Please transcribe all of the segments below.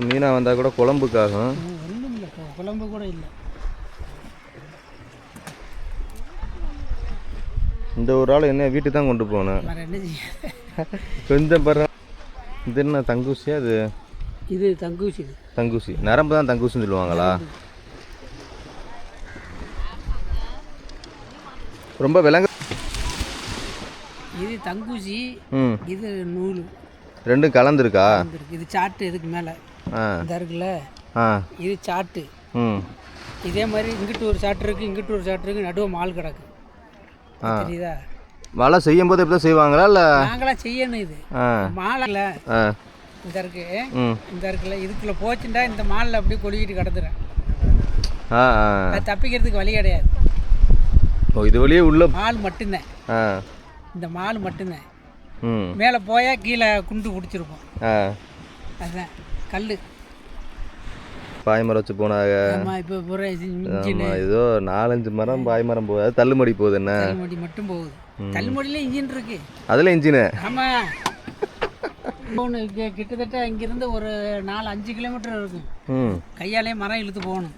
மீனாக வந்தால் கூட குழம்புக்காகும். ஒன்றும் இல்லை, குழம்பு கூட இல்லை. இந்த ஒரு ஆள் என்ன வீட்டுக்கு தான் கொண்டு போகணும். வேறு என்ன செய்ய? கொஞ்சம் பர இது என்ன தங்கூசியா? அது இது தங்கூசி. தங்கூசி நரம்பு தான் தங்கூசின்னு சொல்லுவாங்களா? ரொம்ப விலங்கு. இது தங்கூசி, இது நூல், ரெண்டும் கலந்துருக்கா? இது சாட்டு. இதுக்கு மேலே இந்த இருக்குல்ல, இது சாட்டு. இதே மாதிரி இங்கிட்டு ஒரு சாட்டு இருக்குது, இங்கிட்டு ஒரு சாட்டு இருக்குது, நடுவே மால் கிடக்கு. தெரியுதா? வலை செய்யும் போது எப்படி செய்வாங்களா இல்லை நாங்களாம் செய்யணும்? இது மாலைல இந்த இருக்கு, இந்த இருக்குல்ல, இதுக்குள்ள போச்சுட்டா இந்த மாலில் அப்படியே கொழுகிட்டு கிடந்துறேன். அது தப்பிக்கிறதுக்கு வழி கிடையாது. ஓ, இது வழியே உள்ள மால் மட்டும்தான். இந்த மால் மட்டும்தான். மேலே போயா கீழே குண்டு பிடிச்சிருப்போம். அதுதான் கல். பாய்மரம் வச்சு போனாங்க. இப்போ ஏதோ 4-5 மரம் பாய்மரம் போகுது. தள்ளுமடி போகுது. என்ன தள்ளுமடி மட்டும் போகுது? தள்ளுமடியில இன்ஜின் இருக்கு. அதில் இன்ஜினு? ஆமாம். கிட்டத்தட்ட இங்கிருந்து ஒரு 4-5 கிலோமீட்டர் இருக்கும். கையாலே மரம் இழுத்து போகணும்.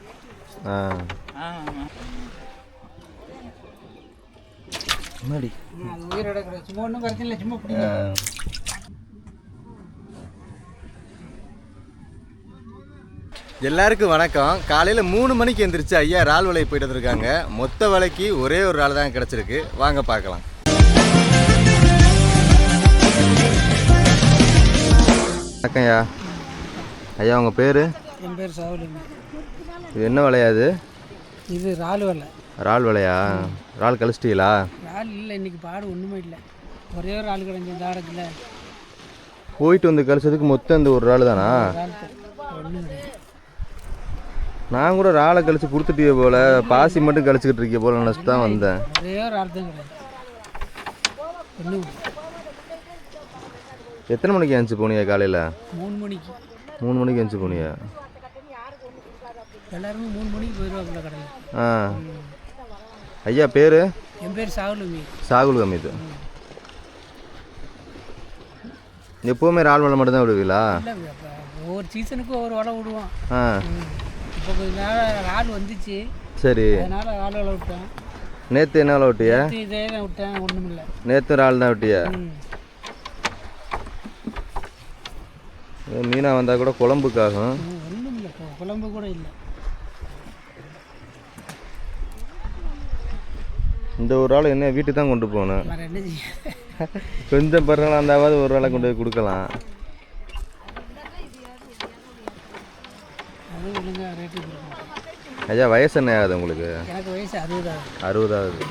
அது உயிரோட கிடையாது. சும்மா ஒன்றும் பிரச்சனை இல்லை, சும்மா பிடிக்கும். எல்லாருக்கும் வணக்கம். காலையில் 3 மணிக்கு எந்திரிச்சு ஐயா இறால் வலை போயிட்டு இருக்காங்க. மொத்த வலைக்கு ஒரே ஒரு இறால் தான் கிடச்சிருக்கு. வாங்க பார்க்கலாம். வணக்கம் ஐயா. ஐயா உங்கள் பேர்? என் பேர் சாவுலிங்க. இது என்ன வலையாது? இது இறால் வலை. இறால் வலையா? இறால் கழிச்சிட்டீங்களா? இறால் இல்லை, இன்னைக்கு பாடு ஒன்றுமே இல்லை. ஒரே ஒரு ஆள் கிடஞ்சி இந்த ஆடத்தில் போயிட்டு வந்து கழிச்சதுக்கு மொத்தம் இந்த ஒரு இறால் தானா? ஒன்றும் கிடையாது. நான் கூட இறாலை கழிச்சு கொடுத்துட்டே போல, பாசி மட்டும் கழிச்சுக்கிட்டு இருக்க போல நினச்சி தான் வந்தேன். ஒரே ஒரு ஆள் தான் கிடையாது. ஒன்றும். எத்தனை மணிக்கு எழுந்துச்சு போனியா காலையில்? 3 மணிக்கு. 3 மணிக்கு எழுந்துச்சு போனியா? எல்லாருமே 3 மணிக்கு போயிடுவாங்க கடையில். ஐயா பேர்? என் பேர் சாகுல் ஹமீத். சாகுல் ஹமீத். எப்போவுமே இறால் வலை மட்டும் தான் விடுவீங்களா? இல்லை, ஒவ்வொரு சீசனுக்கும் ஒவ்வொரு வலை விடுவோம். இப்போ கொஞ்ச நேரம் இறால் வந்துச்சு. சரி, அதனால் இறால் வலை விட்டேன். நேற்று என்ன வலை விட்டியா? இதே தான் விட்டேன், ஒன்றும் இல்லை. நேற்று இறால் தான் விட்டியா? மீனாக வந்தால் கூட குழம்புக்காகும். ஒன்றும் இல்லை, குழம்பு கூட இல்லை. இந்த ஒரு ஆள் என்ன வீட்டுக்கு தான் கொண்டு போகணும். வேறு என்ன செய்ய? கொஞ்சம் பரவாயில்ல, அந்தாவது ஒரு வேளை கொண்டு போய் கொடுக்கலாம். அது ஒழுங்காக ரேட்டு கொடுக்கணும். ஐயா வயசு என்ன ஆகுது உங்களுக்கு? எனக்கு வயசு 60 ஆகுது. 60 ஆகுது.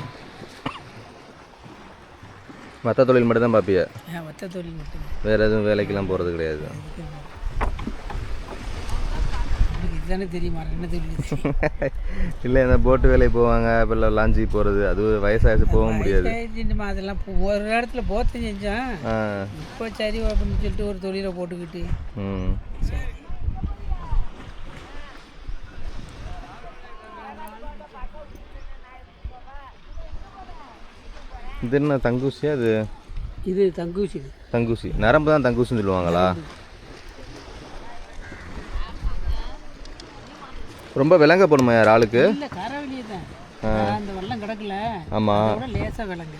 மற்ற தொழில் மட்டும் தான் பார்ப்பியா? மற்ற தொழில் மட்டும். வேறு எதுவும் வேலைக்கெல்லாம் போகிறது கிடையாது? இதுதானே தெரியுமா என்ன தொழில்? இல்லை, இந்த போட்டு வேலைக்கு போவாங்க, இப்போ லாஞ்சி போகிறது, அது வயசாகிடுச்சு போக முடியாது. அதெல்லாம் ஒரு இடத்துல போத்த செஞ்சேன். இப்போ சரி அப்படின்னு சொல்லிட்டு ஒரு தொழிலை போட்டுக்கிட்டு. சரி. இது என்ன தங்கூசியா? அது இது தங்கூசி. தங்கூசி நரம்பு தான் தங்கூசின்னு சொல்லுவாங்களா? ரொம்ப விலங்க போடுமா யார் ஆளுக்கு? இல்லை, கரவெளியே தான். அந்த வெள்ளம் கிடக்கல. ஆமாம், லேசாக விலங்கு.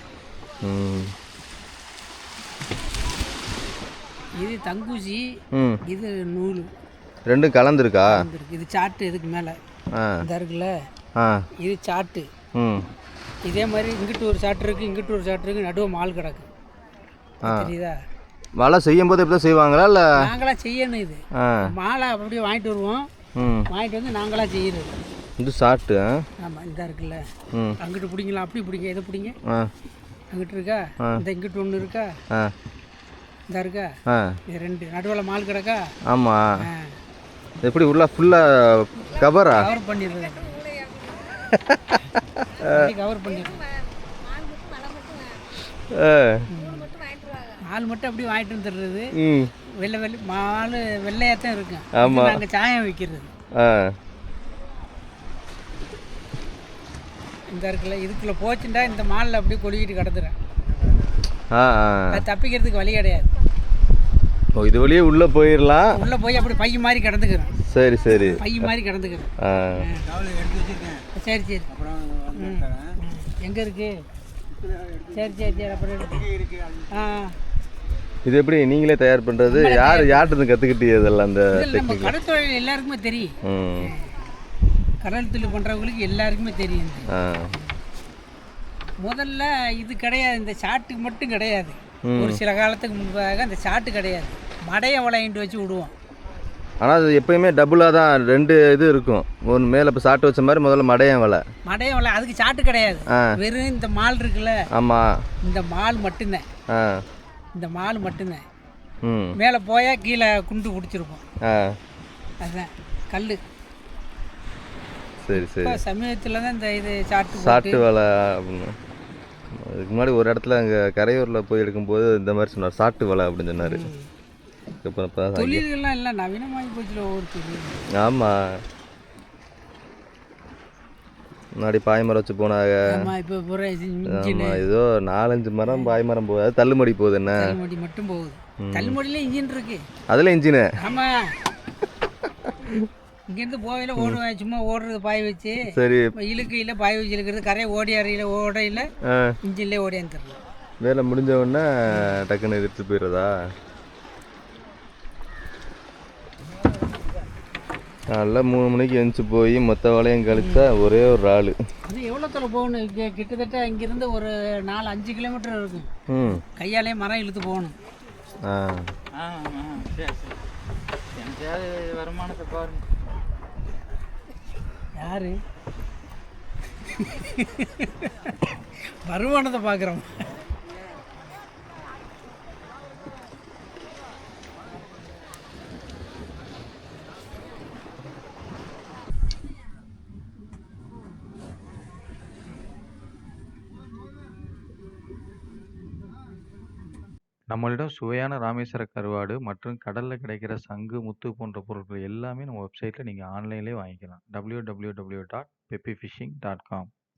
இது தங்கூசி, இது நூல், ரெண்டும் கலந்துருக்கா? இது சாட்டு. இதுக்கு மேலே இந்த இருக்குல்ல, இது சாட்டு. இதே மாதிரி இங்கிட்டு ஒரு சாட்டு இருக்குது, இங்கிட்டு ஒரு சாட்டு இருக்குது, நடுவே மால் கிடக்கு. தெரியுதா? வலை செய்யும் போது எப்படி செய்வாங்களா இல்லை நாங்களாம் செய்யணும்? இது மாலை அப்படியே வாங்கிட்டு வருவோம். வாங்கிட்டு வந்து நாங்களாம் செய்யறது. இது சாட்டு. ஆமாம், இந்த இருக்குல்ல, அங்கிட்டு பிடிங்களா, அப்படி பிடிங்க, எதை பிடிங்க. அங்கிட்டு இருக்கா, இந்த இங்கிட்டு ஒன்று இருக்கா, இந்த இருக்கா, இது 2 நடுவில் மால் கிடக்கா. ஆமாம். எப்படி உள்ள ஃபுல்லாக கவரா? கவர் பண்ணிடுறது. கவர் பண்ணிடுறது. மால் மட்டும் அப்படியே வாங்கிட்டு வந்துடுறது. வெள்ளை மால் வெள்ளையாத்தான் இருக்கும். ஆமாம், நாங்கள் சாயம் வைக்கிறது. இந்த இருக்குல்ல, இதுக்குள்ள போச்சுட்டா இந்த மாலில் அப்படியே கொழுகிட்டு கிடந்துறேன். அது தப்பிக்கிறதுக்கு வழி கிடையாது. ஓ, ஓ, இது வழியே உள்ளே போயிடலாம். உள்ளே போய் அப்படி பை மாதிரி கிடந்துக்கிறேன். சரி சரி. பை மாதிரி கிடந்துக்கிறேன். சரி சரி. எங்கே இருக்கு? சரி சரி சரி. அப்புறம் இது எப்படி நீங்களே தயார் பண்ணுறது? யார்கிட்ட கற்றுக்கிட்டு இதெல்லாம்? அந்த நம்ம கடல் தொழில் எல்லாருக்குமே தெரியும். கடல் தொழில் பண்ணுறவங்களுக்கு எல்லாருக்குமே தெரியும். முதல்ல இது கிடையாது, இந்த சாட்டுக்கு மட்டும் கிடையாது. ஒரு சில காலத்துக்கு முன்பாக அந்த சாட்டு கிடையாது, மடைய வளையிட்டு வச்சு விடுவோம். ஆனால் அது எப்பயுமே டபுளாக தான் 2 இது இருக்கும். ஒன்று மேலே இப்போ சாட்டு வச்ச மாதிரி முதல்ல மடையன் வலை. மடையன் வலை அதுக்கு சாட்டு கிடையாது. வெறும் இந்த மால் இருக்குல்ல. ஆமாம், இந்த மால் மட்டும்தான். இந்த மால் மட்டும்தான். மேலே போயால் கீழே குண்டு பிடிச்சிருப்போம். அதுதான் கல். சரி சரி. சமீபத்தில் தான் இந்த இது சாட்டு வலை அப்படின்னு. அதுக்கு முன்னாடி ஒரு இடத்துல அங்கே கரையூரில் போய் எடுக்கும்போது இந்த மாதிரி சொன்னார், சாட்டு வலை அப்படின்னு சொன்னார். தொழில்கள்லாம் எல்லாம் நவீனமாகி போச்சுல ஒவ்வொரு தொழில். ஆமாம், முன்னாடி பாய்மரம் வச்சு போனாங்க. ஆமாம், ஏதோ 4-5 மரம் பாய்மரம் போகுது, தள்ளுமடி போகுது. என்ன தள்ளுமடி மட்டும் போகுது? தள்ளுமடியில இன்ஜின் இருக்கு. அதில் இன்ஜினு? ஆமாம், இங்கேருந்து போவையில் ஓடுவேன், சும்மா ஓடுறது பாய் வச்சு. சரி. இழுக்கையில் பாய் வச்சு இழுக்கிறது, கரையை ஓடையில் இன்ஜின்லேயே ஓடியான்னு தெரியல. வேலை முடிஞ்ச உடனே டக்குன்னு எடுத்துட்டு போயிடுறதா? நல்லா 3 மணிக்கு எழுந்துச்சு போய் மொத்த வேலையும் கழிச்சா ஒரே ஒரு ஆள். அது எவ்வளோ தொலை போகணும்? கிட்டத்தட்ட இங்கேருந்து ஒரு 4-5 கிலோமீட்டர் இருக்கும். கையாலே மரம் இழுத்து போகணும். வருமானத்தை பாருங்க. யாரு வருமானத்தை பார்க்குறோம்? நம்மளிடம் சுவையான ராமேஸ்வர கருவாடு மற்றும் கடலில் கிடைக்கிற சங்கு, முத்து போன்ற பொருட்கள் எல்லாமே நம்ம வெப்சைட்டில் நீங்கள் ஆன்லைன்லேயே வாங்கிக்கலாம். www.peppyfishing.com